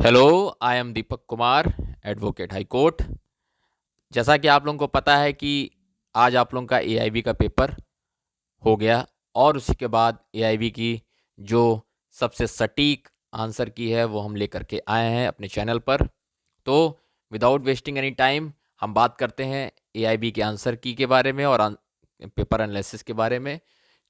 Hello, I am Deepak Kumar, advocate high court. जैसा कि आप लोगों को पता है कि आज आप लोगों का एआईबी का पेपर हो गया और उसी के बाद एआईबी की जो सबसे सटीक आंसर की है वो हम लेकर के आए हैं अपने चैनल पर। तो विदाउट वेस्टिंग एनी टाइम हम बात करते हैं एआईबी के आंसर की के बारे में और पेपर एनालिसिस के बारे में।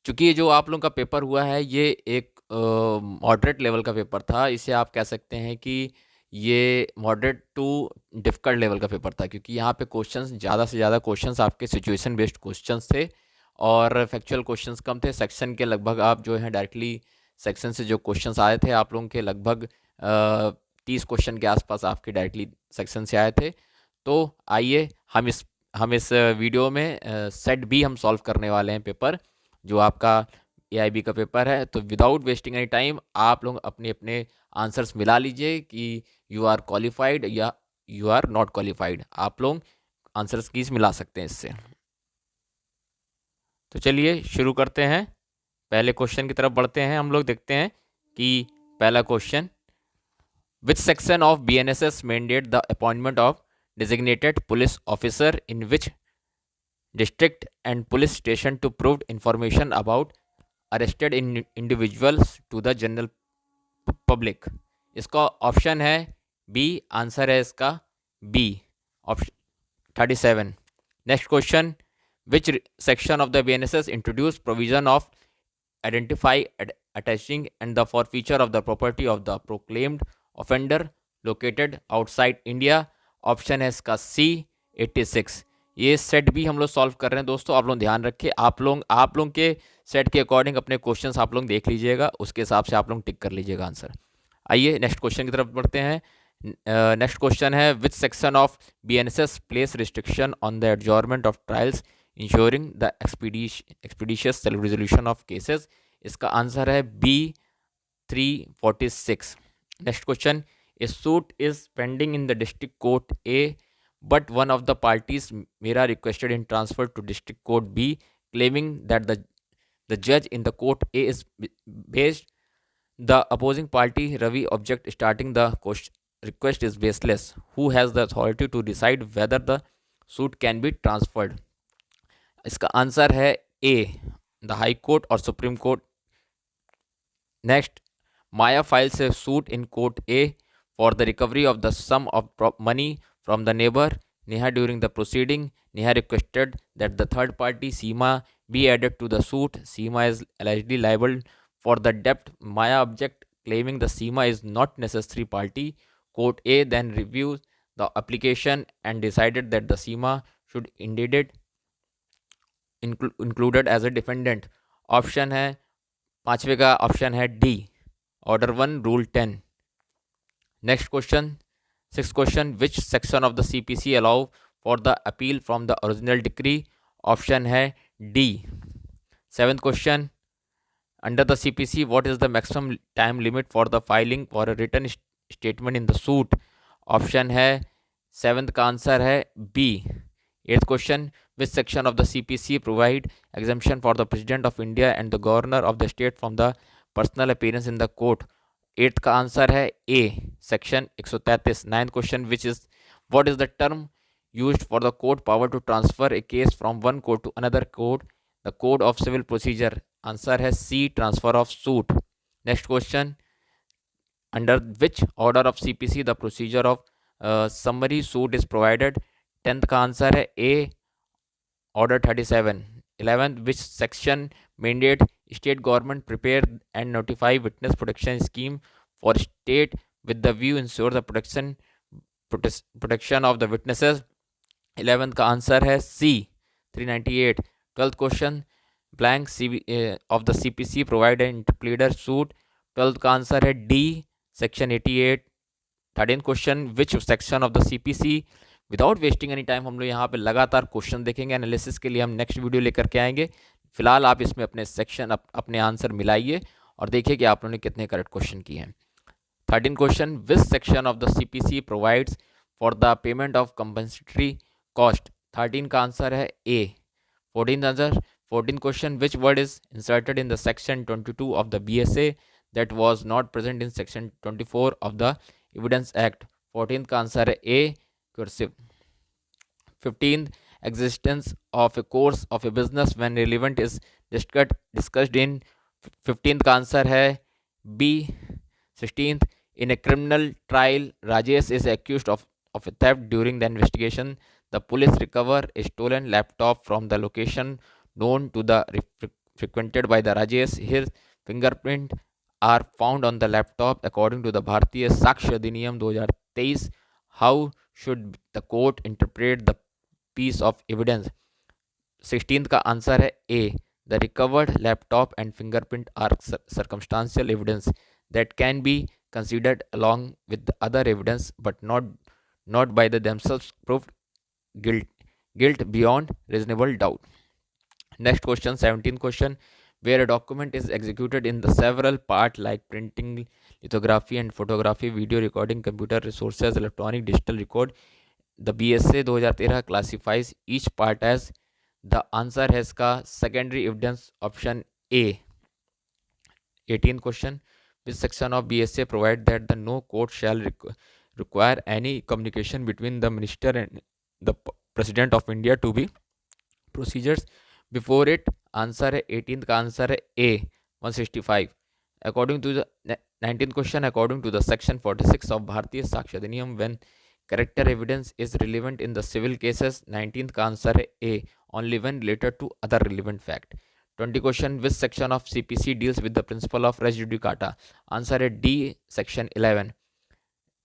चूंकि ये जो आप लोगों का पेपर हुआ है ये एक मॉडरेट लेवल का पेपर था, इसे आप कह सकते हैं कि ये मॉडरेट टू डिफ़िकल्ट लेवल का पेपर था, क्योंकि यहाँ पे क्वेश्चंस ज़्यादा से ज़्यादा क्वेश्चंस आपके सिचुएशन बेस्ड क्वेश्चंस थे और फैक्चुअल क्वेश्चंस कम थे। सेक्शन के लगभग आप जो है डायरेक्टली सेक्शन से जो क्वेश्चंस आए थे आप लोगों के लगभग 30 क्वेश्चन के आसपास आपके डायरेक्टली सेक्शन से आए थे। तो आइए हम इस वीडियो में सेट बी हम सॉल्व करने वाले हैं पेपर, जो आपका एआईबी का पेपर है। तो विदाउट वेस्टिंग एनी टाइम आप लोग अपने अपने आंसर्स मिला लीजिए कि यू आर क्वालिफाइड या यू आर नॉट क्वालिफाइड। आप लोग आंसर्स कीज मिला सकते हैं इससे। तो चलिए शुरू करते हैं, पहले क्वेश्चन की तरफ बढ़ते हैं। हम लोग देखते हैं कि पहला question, which section of BNSS mandate the appointment of designated police officer in which district and police station to provide information about arrested individuals to the general public। इसका ऑप्शन है बी, आंसर है इसका B, option 37। Next question, which section of the BNSS introduce provision of identify, attaching and the forfeiture of the property of the proclaimed offender located outside India। Option है इसका सी, 86। ये set भी हम लोग solve कर रहे हैं दोस्तों, आप लोग ध्यान रखिए। आप लोग के सेट के अकॉर्डिंग अपने क्वेश्चंस आप लोग देख लीजिएगा, उसके हिसाब से आप लोग टिक कर लीजिएगा आंसर। आइए नेक्स्ट क्वेश्चन की तरफ बढ़ते हैं। नेक्स्ट क्वेश्चन है, which section of BNSS place restriction on the adjournment of trials ensuring the expeditious self resolution of cases. इसका आंसर है B, 346। Next question, a suit is pending in the district court a but one of the parties Mera requested in transfer to district court B, claiming that the judge in the court A is based. The opposing party Ravi object starting the request is baseless. Who has the authority to decide whether the suit can be transferred? इसका answer है A, the high court और supreme court. Next, Maya files a suit in court A for the recovery of the sum of money from the neighbor Neha during the proceeding. Neha requested that the third party Seema be added to the suit. Seema is allegedly liable for the debt. Maya object, claiming the Seema is not necessary party. Court A then reviewed the application and decided that the Seema should indeed included as a defendant। Option है पांचवे का option है D, order 1 rule 10। Next question, six question, which section of the CPC allow for the appeal from the original decree. Option है D. Seventh question, under the CPC what is the maximum time limit for the filing for a written statement in the suit. Option है seventh का answer है B. Eighth question, which section of the CPC provide exemption for the President of India and the Governor of the state from the personal appearance in the court। Eighth का answer है A, section 133। Ninth question, what is the term used for the court power to transfer a case from one court to another court? The code of civil procedure। Answer है C, transfer of suit. Next question, under which order of CPC the procedure of summary suit is provided। Tenth का answer है ए, Order 37। 11th, which section mandate state government prepare and notify witness protection scheme for state with the view ensure the protection of the witnesses। 11th का answer है सी, 398। 12th question, blank of the CPC provide an interpleader suit। 12th का answer है D, section 88। 13th question, which section of the CPC। Without wasting any time हम लोग यहाँ पे लगातार question देखेंगे, एनालिसिस के लिए हम नेक्स्ट वीडियो लेकर के आएंगे। फिलहाल आप इसमें अपने सेक्शन अपने आंसर मिलाइए और देखिए कि आप लोगों ने कितने करेक्ट क्वेश्चन किए हैं। 13 question, which section of the CPC provides for the payment of compensatory cost. 13 का आंसर है ए। 14 question, which word is inserted in the section 22 of the BSA that was not present in section 24 of the evidence act. 14th का answer है ए, cursive. 15th, existence of a course of a business when relevant is discussed in 15th का answer है B. 16th, in a criminal trial Rajesh is accused of a theft. During the investigation the police recover a stolen laptop from the location known to the frequented by the Rajesh. His fingerprint are found on the laptop according to the Bharatiya Sakshya Adhiniyam 2023. How should the court interpret the piece of evidence? 16th का answer है A, the recovered laptop and fingerprint are circumstantial evidence that can be considered along with the other evidence but not by the themselves proved guilt beyond reasonable doubt. Next question, 17th question, where a document is executed in the several part like printing, lithography and photography, video recording, computer resources, electronic digital record, the BSA 2013 classifies each part as, the answer है इसका secondary evidence option A. 18th question, which section of BSA provide that the no court shall require any communication between the minister and the president of India to be procedures before it? Answer है 18th का answer है A, 165. According to the 19th question, according to the section 46 of Bharatiya Sakshya Adhiniyam, when character evidence is relevant in the civil cases, 19th का answer है A, only when related to other relevant fact. 20 question, which section of CPC deals with the principle of res judicata? Answer है D, section 11.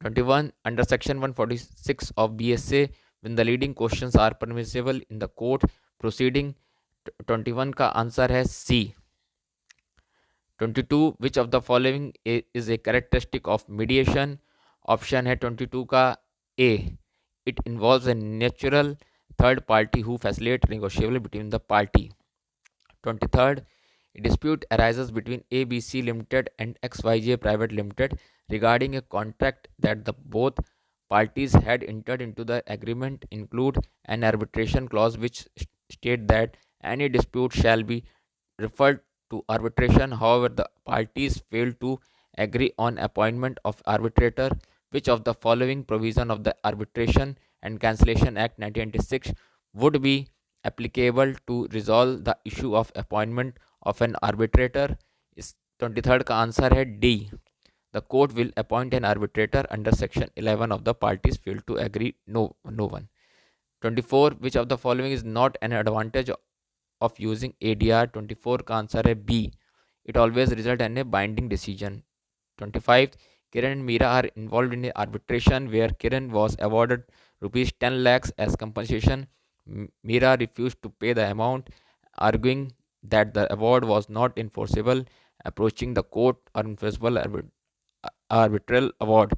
21, under section 146 of BSA, when the leading questions are permissible in the court proceeding, 21 का answer है C. 22, which of the following is a characteristic of mediation? Option है 22 का A, it involves a natural third party who facilitates negotiable between the party. 23rd, a dispute arises between ABC Limited and XYJ Private Limited regarding a contract that the both parties had entered into. The agreement include an arbitration clause which state that any dispute shall be referred to arbitration. However, the parties failed to agree on appointment of arbitrator. Which of the following provision of the Arbitration and Cancellation Act 1996 would be applicable to resolve the issue of appointment of an arbitrator? इस 23rd का answer है D. The court will appoint an arbitrator under section 11 of the parties failed to agree. No one. 24, which of the following is not an advantage of using ADR? 24 का answer है B, it always result in a binding decision. 25, Kiran and Meera are involved in arbitration where Kiran was awarded rupees 10 lakhs as compensation. Meera refused to pay the amount, arguing that the award was not enforceable. Approaching the court or enforceable arbitral award.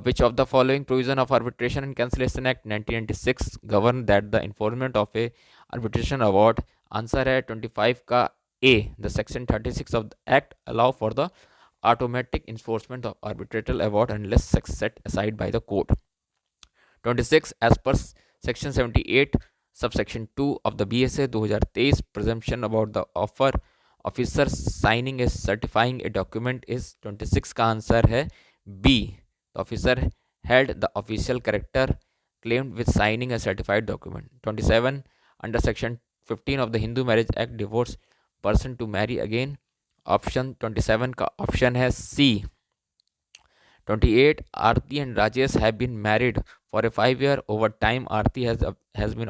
Which of the following provision of Arbitration and Cancellation Act 1996 govern that the enforcement of a arbitration award? Answer है 25 का A, the section 36 of the act allow for the automatic enforcement of arbitral award unless set aside by the court. 26, as per section 78 subsection 2 of the BSA 2023, presumption about the officer signing a certifying a document is. 26 का answer है B, the officer held the official character claimed with signing a certified document. 27, under section 15 of the Hindu Marriage Act, divorced person to marry again? Option 27 का option है C. 28, Aarti and Rajesh have been married for a 5-year. Over time, Aarti has been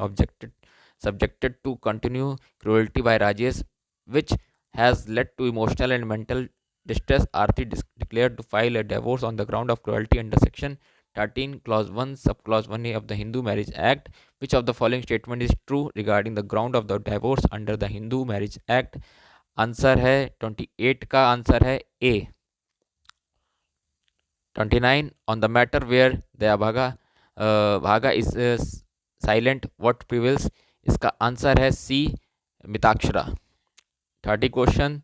subjected to continued cruelty by Rajesh, which has led to emotional and mental distress. Aarti declared to file a divorce on the ground of cruelty under section 13 clause 1 subclause 1A of the Hindu Marriage Act. Which of the following statement is true regarding the ground of the divorce under the Hindu Marriage Act? Answer है 28 का answer है A. 29, on the matter where the bhaga is silent, what prevails? इसका answer है C, Mitakshara. 30 question,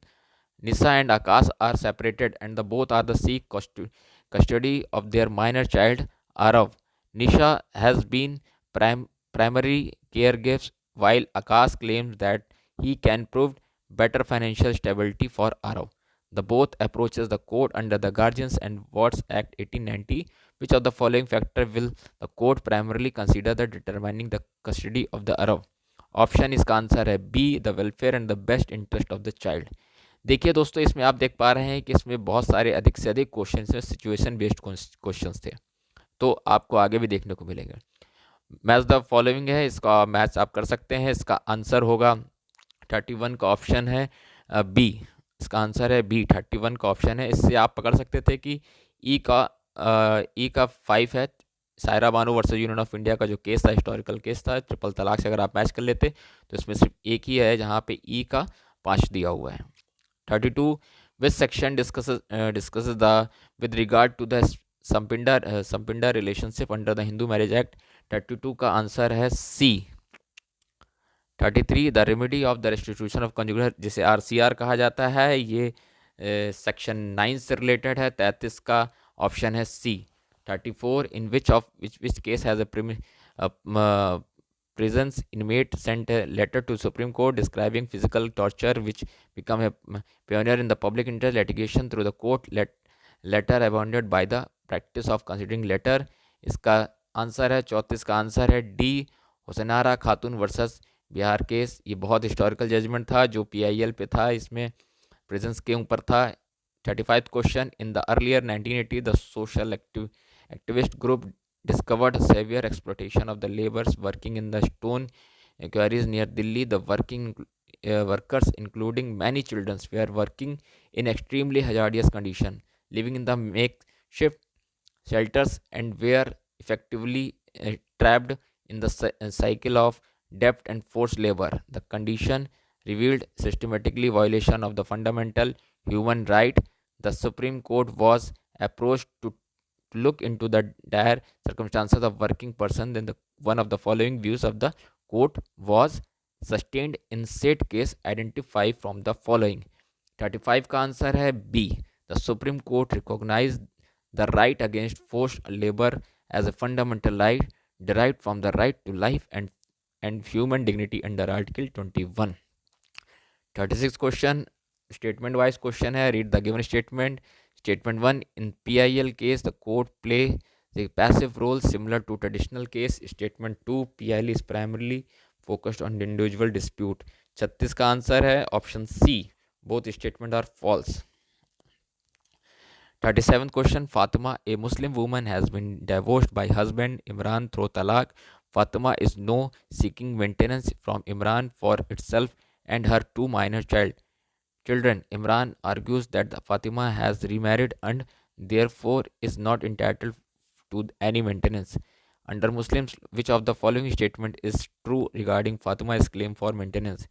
Nisha and Akash are separated and the both are the seek custody of their minor child Arav. Nisha has been primary caregiver while Akash claims that he can prove better financial stability for Arav. The both approaches the court under the Guardians and Wards Act 1890. Which of the following factor will the court primarily consider the determining the custody of the above? Option इसका answer है B, the welfare and the best interest of the child. देखिए दोस्तों, इसमें आप देख पा रहे हैं कि इसमें बहुत सारे अधिक से अधिक क्वेश्चन में सिचुएशन बेस्ड क्वेश्चन थे, तो आपको आगे भी देखने को मिलेंगे। मैच द फॉलोइंग है, इसका मैच आप कर सकते हैं। इसका आंसर होगा 31 का ऑप्शन है बी। इसका आंसर है बी, 31 का ऑप्शन है। इससे आप पकड़ सकते थे कि ई का 5 है, Saira Bano versus union of India का जो केस था, हिस्टोरिकल केस था, ट्रिपल तलाक से अगर आप मैच कर लेते तो इसमें सिर्फ एक ही है जहाँ पे ई का 5 दिया हुआ है। 32 which section discusses the with regard to the sapinda relationship under the Hindu marriage act. 32 का आंसर है C. 33 the remedy of the restitution of conjugal, जिसे आरसीआर कहा जाता है, ये सेक्शन 9 से रिलेटेड है। 33 का ऑप्शन है C. 34 in which case has prisons inmate sent a letter to Supreme Court describing physical torture, which become a pioneer in the public interest litigation through the court letter abandoned by the practice of considering letter। इसका answer है 34 का answer है D, Hussainara खातून versus Bihar case. ये बहुत historical judgement था जो PIL पे था, इसमें प्रिजन्स के ऊपर था। 35 question in the earlier 1980 the social activist group discovered severe exploitation of the laborers working in the stone quarries near Delhi. The workers, including many children, were working in extremely hazardous conditions, living in the makeshift shelters, and were effectively trapped in the cycle of debt and forced labor. The condition revealed systematically violation of the fundamental human right. The Supreme Court was approached to look into the dire circumstances of working person. Then one of the following views of the court was sustained in said case. Identify from the following। 35 का answer है B. The supreme Court recognise the right against forced labour as a fundamental right derived from the right to life and human dignity under Article 21। 36 question statement wise question है। read the given statement। Statement 1, in PIL case the court play the passive role similar to traditional case। Statement 2, PIL is primarily focused on individual dispute। 36 का answer है option C, both statement are false। 37th question, Fatima, a Muslim woman, has been divorced by husband Imran through talaq. Fatima is now seeking maintenance from Imran for itself and her two minor children. Imran argues that Fatima has remarried and therefore is not entitled to any maintenance. Under Muslims, which of the following statement is true regarding Fatima's claim for maintenance?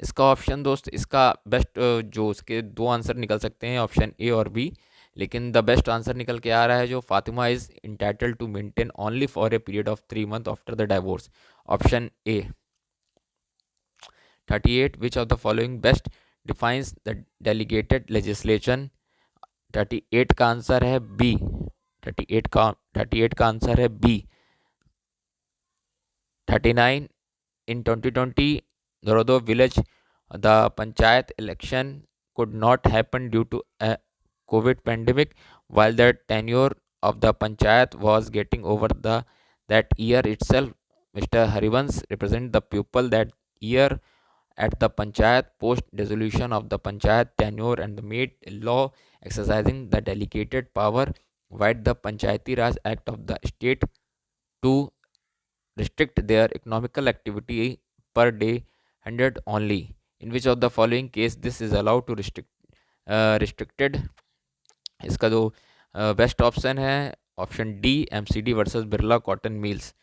इसका option दोस्त, इसका best जो इसके दो answer निकल सकते हैं option A और बी, लेकिन द बेस्ट आंसर निकल के आ रहा है जो Fatima is entitled to maintain only for a period of 3 months after the divorce, option A. 38 which of the following best defines the delegated legislation. 38 का आंसर है B. 38 का आंसर है B. 39 in 2020 Dorodho village the panchayat election could not happen due to a COVID pandemic. While the tenure of the panchayat was getting over that year itself, Mr. Harivans represent the people that year at the panchayat post dissolution of the panchayat tenure and made a law exercising the delegated power via the Panchayati Raj Act of the state to restrict their economical activity per day 100 only। in which of the following case this is allowed to restricted। इसका जो best option है option D, MCD versus Birla cotton mills.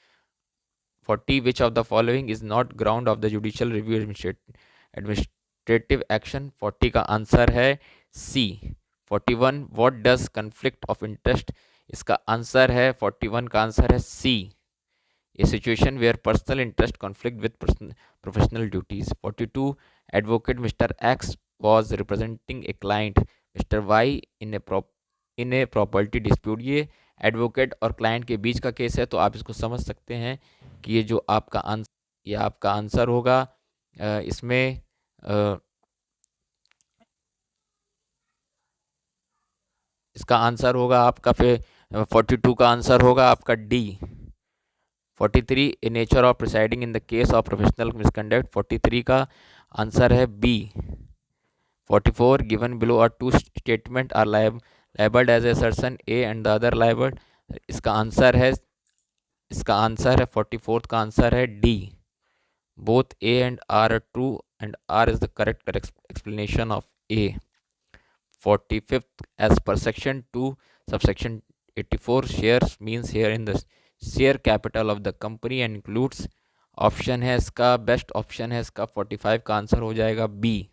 40 which of the following is not ground of the judicial review administrative action. 40 का answer है सी। 41 what does conflict of interest. इसका answer है 41 का answer है सी, a situation where personal interest conflict with professional duties। 42 advocate Mr. X was representing a client Mr. Y in a property dispute। ये advocate और client के बीच का case है, तो आप इसको समझ सकते हैं कि ये आपका आंसर होगा। इसमें इसका आंसर होगा आपका फिर 42 का आंसर होगा आपका D. 43 a nature of presiding in the case of professional misconduct, 43 का आंसर है B. 44 given below are two statement are labeled as assertion A and the other labeled, इसका आंसर है 44th का आंसर है D. both A and R are true and R is the correct explanation of A। 45th, as per section 2 subsection 84, shares means here in the share capital of the company and includes, option है इसका best option है इसका 45 का answer हो जाएगा B.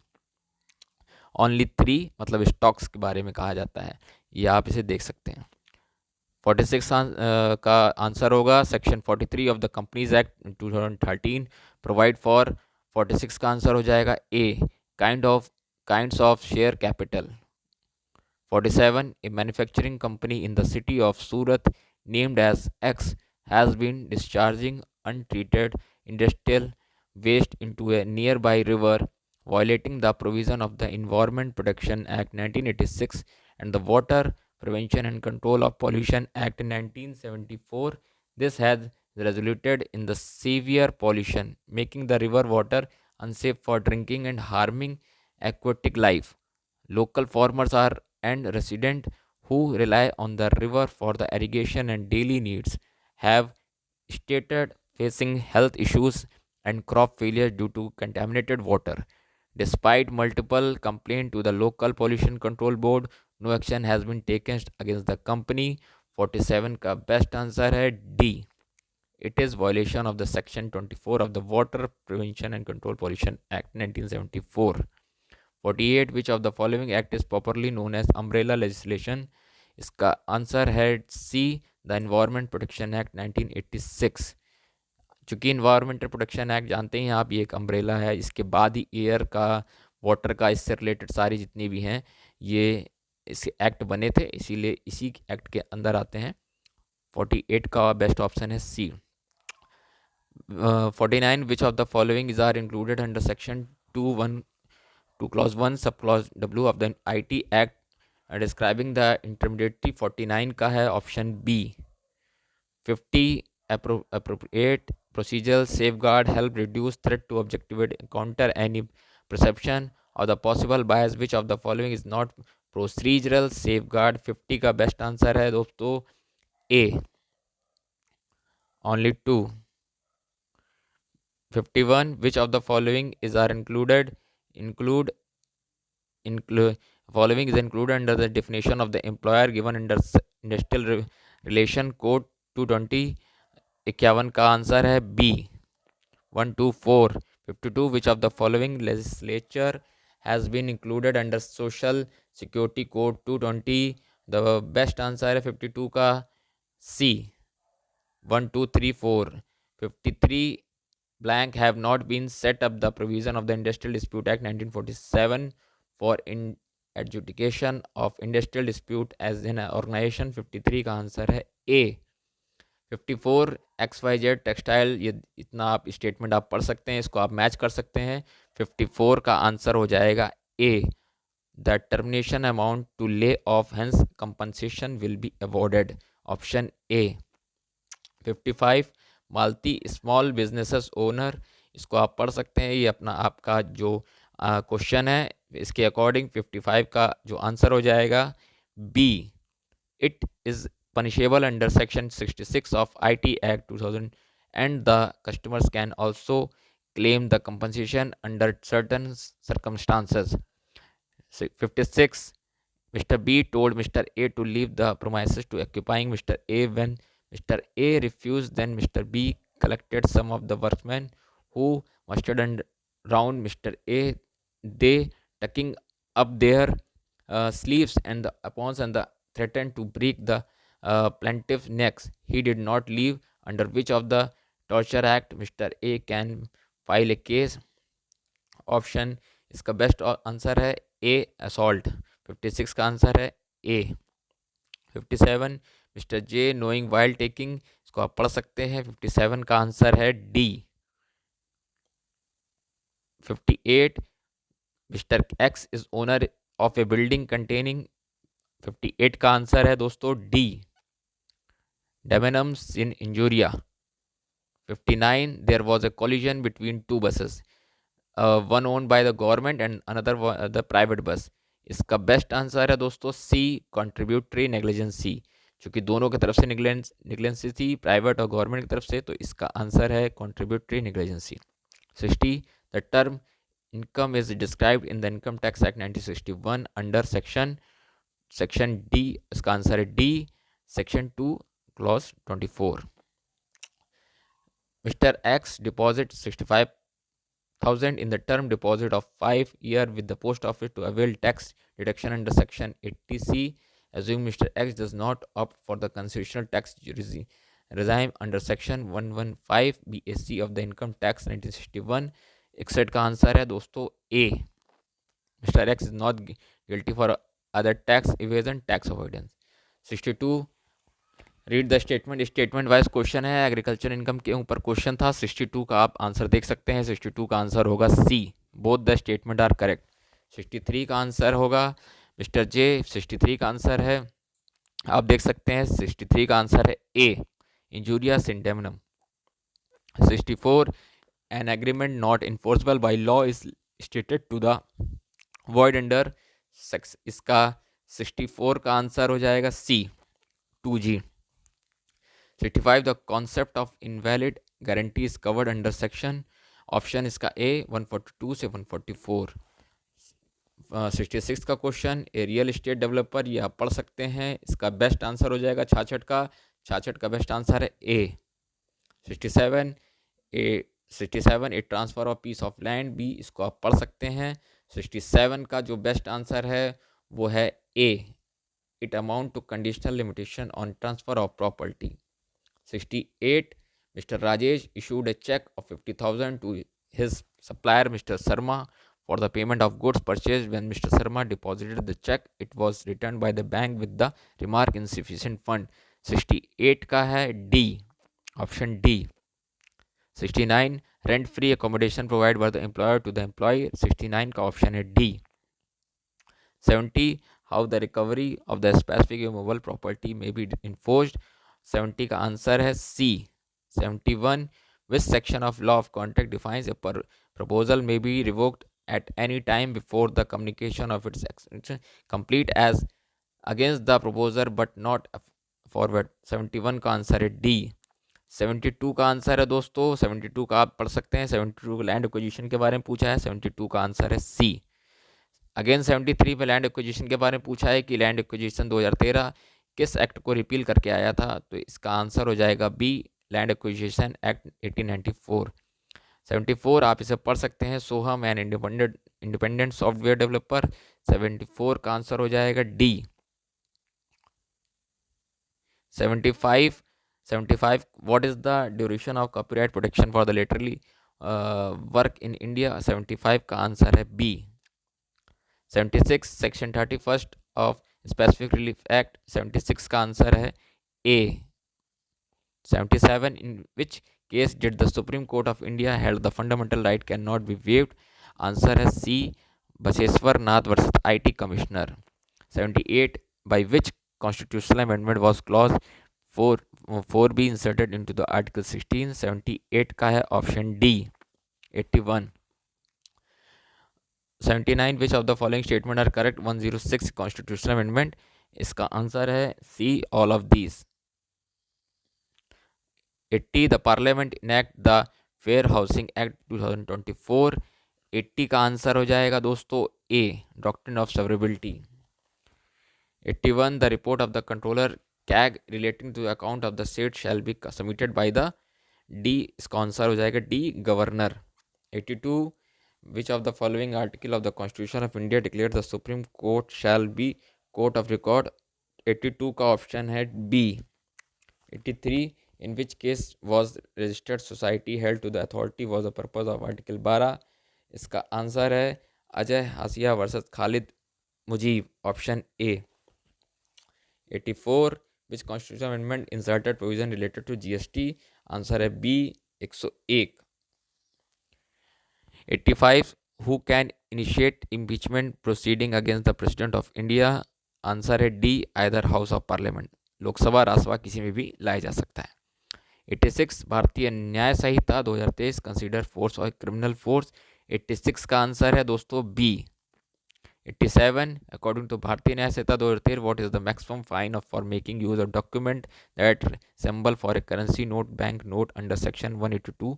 Only 3 मतलब stocks के बारे में कहा जाता है, ये आप इसे देख सकते हैं। 46 का आंसर होगा section 43 of the companies act 2013 provide for. 46 का आंसर हो जाएगा A, kinds of share capital. 47 a manufacturing company in the city of Surat named as X has been discharging untreated industrial waste into a nearby river, violating the provision of the Environment Protection Act 1986 and the Water Prevention and Control of Pollution Act 1974. This has resulted in the severe pollution, making the river water unsafe for drinking and harming aquatic life. Local farmers are and residents who rely on the river for the irrigation and daily needs have stated facing health issues and crop failure due to contaminated water. Despite multiple complaints to the local pollution control board, no action has been taken against the company। 47 का best answer है D. It is violation of the section 24 of the Water Prevention and Control Pollution Act 1974। 48 which of the following act is properly known as umbrella legislation, इसका answer है सी, the environment protection act 1986। चूंकि environmental protection act जानते हैं आप, ये एक umbrella है, इसके बाद ही एयर का, वाटर का, इससे रिलेटेड सारी जितनी भी हैं ये इस एक्ट बने थे, इसीलिए इसी एक्ट के अंदर आते हैं। 48 का बेस्ट ऑप्शन है C. 49 which of the following is are included under section 2 clause 1 sub clause W of the IT Act describing the intermediary। 49 का है option B. 50 appropriate procedural safeguard help reduce threat to objectivity, counter any perception of the possible bias, which of the following is not procedural safeguard। 50 का best answer है दोस्तों ए, only 2। 51 which of the following is are include following is included under the definition of the employer given under industrial relation code 220। 51 का answer है B, 124। 52 which of the following legislature has been included under social security code 220। the best answer है 52 का सी, 1 2 3 4। 53 blank have not been set up the provision of the Industrial Dispute Act 1947 for adjudication of industrial dispute as an organization। 53 का answer है ए। 54 XYZ textile, ये इतना आप statement आप पढ़ सकते हैं, इसको आप मैच कर सकते हैं। 54 का आंसर हो जाएगा A, the termination amount to lay off hence compensation will be awarded, option A. 55 Malti small businesses owner, इसको आप पढ़ सकते हैं, ये अपना आपका जो क्वेश्चन है इसके अकॉर्डिंग 55 का जो आंसर हो जाएगा B, it is punishable under section 66 of IT Act 2000 and the customers can also claim the compensation under certain circumstances। 56 Mr. B told Mr. A to leave the premises to occupying Mr. A when Mr. A refused, then Mr. B collected some of the workmen who mustered around Mr. A, they tucking up their sleeves and the upons and the threatened to break the plaintiff's necks। He did not leave, under which of the torture act Mr. A can file a case। Option इसका best answer है A, assault. 56 का answer है A. 57 mister J knowing while taking, इसको आप पढ़ सकते हैं। 57 का आंसर है D. 58 mister X is owner of a building containing 58 का आंसर है दोस्तों D, damnum sine injuria. 59, there was a collision between two buses, one owned by the government and another the private bus. इसका best answer है दोस्तों सी, contributory negligence, क्योंकि दोनों की तरफ से निगलेंसी थी, प्राइवेट और गवर्नमेंट की तरफ से, तो इसका आंसर है contributory negligence. 60, the term income is described in the income tax act 1961 under section D. इसका आंसर है D, section 2 clause 24। Mister x deposit 65,000 in the term deposit of 5 year with the post office to avail tax deduction under section 80C. Assume Mr. X does not opt for the constitutional tax regime under section 115 BAC of the income tax 1961. 61 का answer है दोस्तों A, mister X is not guilty for other tax evasion tax avoidance. 62, read the statement. Statement wise question है, agriculture income के ऊपर question था। 62 का आप answer देख सकते हैं, 62 का आंसर होगा C, both the statement are correct. 63 का आंसर होगा मिस्टर जे, 63 का आंसर है, आप देख सकते हैं 63 का आंसर है ए, इंजूरिया सिंडेमनम। 64, an agreement not enforceable by law is stated to the void under sex. इसका 64 का आंसर हो जाएगा C, 2G। 65, the concept of invalid guarantee is covered under section, option इसका ए 142 से 144। 66 का question, a real estate developer, ये आप पढ़ सकते हैं, इसका बेस्ट आंसर हो जाएगा 66 का, 66 का बेस्ट आंसर है A. 67, a transfer of piece of land, B, इसको आप पढ़ सकते हैं। 67 का जो बेस्ट आंसर है वो है A, it amount to conditional limitation on transfer of property. 68, Mr. Rajesh issued a check of 50,000 to his supplier Mr. Sharma for the payment of goods purchased. When Mr. Sharma deposited the check, it was returned by the bank with the remark insufficient fund. 68 का है D, option D. 69, rent free accommodation provided by the employer to the employee, 69 का option है D. 70, how the recovery of the specific immovable property may be enforced, 70 का answer है सी। 71, which section of law of contract defines a proposal may be revoked at any time before the communication of its complete as against the proposer but not forward। 71 का answer है D. 72 का answer है दोस्तों, 72 का आप पढ़ सकते हैं, 72 लैंड एक्विजिशन के बारे में पूछा है, 72 का आंसर है सी। अगेन 73 पे लैंड एक्विजिशन के बारे में पूछा है कि लैंड एक्विजिशन 2013 किस एक्ट को रिपील करके आया था, तो इसका आंसर हो जाएगा बी, लैंड एक्विजिशन एक्ट 1894। 74 आप इसे पढ़ सकते हैं, Soham and independent software developer, 74 का आंसर हो जाएगा D. 75 what is the duration of copyright protection for the literary work in India, 75 का आंसर है B. 76 section 31 of specific relief act, 76 का आंसर है A. 77, in which case did the supreme court of India held the fundamental right can not be waived, answer है C, Basheshar Nath versus IT commissioner. 78, by which constitutional amendment was clause 4 B inserted into the article 16, 78 का है option D, 81। 79, which of the following statement are correct, 106 constitutional amendment, इसका answer है C, all of these. 80, the parliament enact the fair housing act 2024, 80 का answer हो जाएगा दोस्तों A, doctrine of severability. 81, the report of the controller CAG relating to account of the state shall be submitted by the D, इसका answer हो जाएगा D, governor. 82, which of the following article of the Constitution of India declared the Supreme Court shall be court of record, 82 का option है B. 83, in which case was registered society held to the authority was the purpose of article 12, इसका answer है Ajay Hasia versus Khalid Mujib, option A. 84, which constitutional amendment inserted provision related to GST, answer है B, 101। 85, who can initiate impeachment proceeding against the president of India, answer है D, either house of parliament, Lok Sabha Rajya Sabha किसी में भी लाया जा सकता है। 86 भारतीय न्याय संहिता 2023 कंसीडर फोर्स और क्रिमिनल फोर्स, 86 का आंसर है दोस्तों B. 87 according to Bharatiya Nyaya Sanhita 2013 what is the maximum fine of for making use of document that symbol for a currency note, bank note under section 182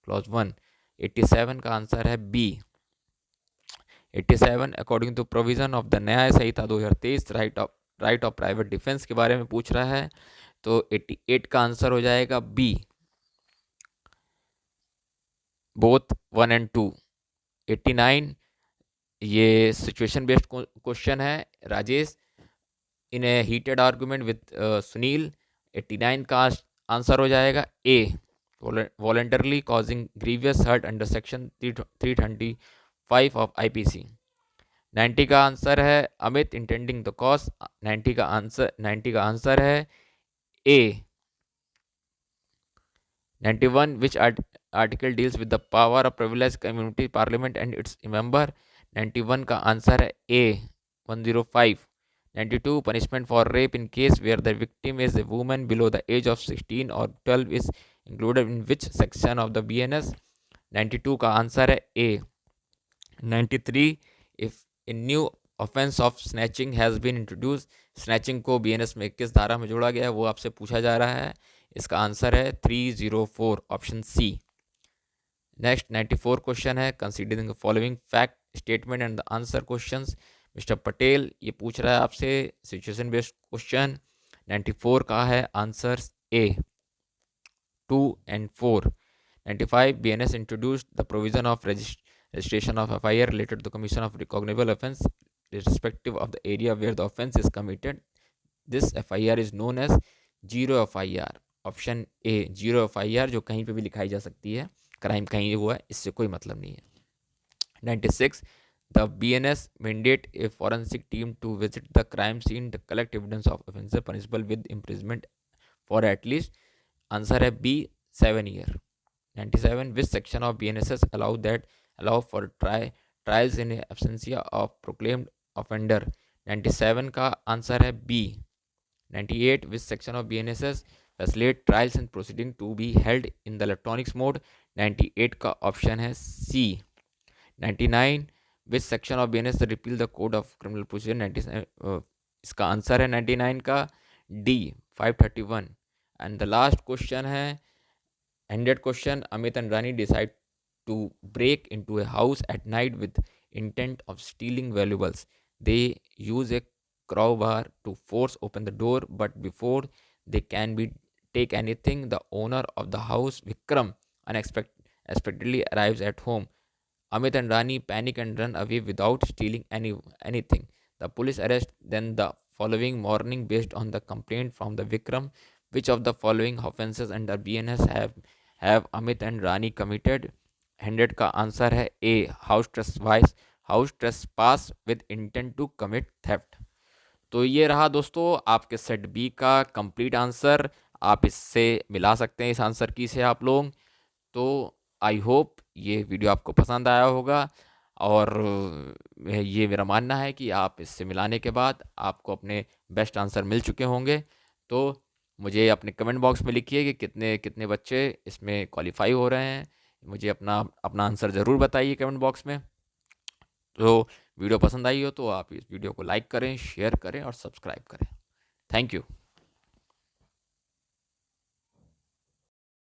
clause 1। 87 का आंसर है B. 87 according to provision of the Nyaya Sanhita 2023 right of private defence के बारे में पूछ रहा है, तो 88 का आंसर हो जाएगा बी, बोथ 1 एंड 2। 89 ये सिचुएशन बेस्ड क्वेश्चन है Rajesh, in a heated argument with Sunil. 89 का आंसर हो जाएगा A, voluntarily causing grievous hurt under section 325 of IPC. 90 का आंसर है अमित, इंटेंडिंग द कॉज। 90 का आंसर है ए। 91 which article deals with the power of privileged community parliament and its member। 91 का answer है ए, 105। 92 punishment for rape in case where the victim is a woman below the age of 16 or 12 is included in which section of the BNS। 92 का answer है ए। 93 if a new offense of snatching has been introduced, snatching को BNS में किस धारा में जोड़ा गया है वो आपसे पूछा जा रहा है। इसका आंसर है 304 ऑप्शन सी। नेक्स्ट 94 क्वेश्चन है considering the following fact statement and the answer questions. Mister Patel ये पूछ रहा है आपसे सिचुएशन बेस्ड क्वेश्चन। 94 का है answer A, 2 and 4। 95 BNS introduced the provision of registration of FIR related to the commission of recognizable offence irrespective of the area where the offence is committed। This FIR is known as zero FIR। Option A zero FIR, जो कहीं पे भी लिखाई जा सकती है, crime कहीं हुआ है इससे कोई मतलब नहीं है। 96 the BNS mandate a forensic team to visit the crime scene to collect evidence of offense punishable with imprisonment for at least, answer है B, 7 year। 97 which section of BNSS allow for trials in absentia of proclaimed offender। 97 का answer है B. 98 which section of BNSS facilitate trials and proceeding to be held in the electronics mode। 98 का option है सी। 99 which section of BNS repeal the code of criminal procedure। 97 इसका answer है 99 का D, 531। And the last question है 100 question. Amit and Rani decide to break into a house at night with intent of stealing valuables. They use a crowbar to force open the door, but before they can be take anything, the owner of the house Vikram unexpectedly arrives at home। Amit and Rani panic and run away without stealing anything। The police arrest them the following morning based on the complaint from the Vikram। Which of the following offenses under BNS have Amit and Rani committed। 100 का answer है A, house trespass with intent to commit theft. तो ये रहा दोस्तों आपके set B का complete answer. आप इससे मिला सकते हैं इस आंसर की से आप लोग। तो आई होप ये वीडियो आपको पसंद आया होगा, और ये मेरा मानना है कि आप इससे मिलाने के बाद आपको अपने बेस्ट आंसर मिल चुके होंगे। तो मुझे अपने कमेंट बॉक्स में लिखिए कि कितने कितने बच्चे इसमें क्वालिफाई हो रहे हैं। मुझे अपना अपना आंसर ज़रूर बताइए कमेंट बॉक्स में। तो वीडियो पसंद आई हो तो आप इस वीडियो को लाइक करें, शेयर करें और सब्सक्राइब करें। Thank you.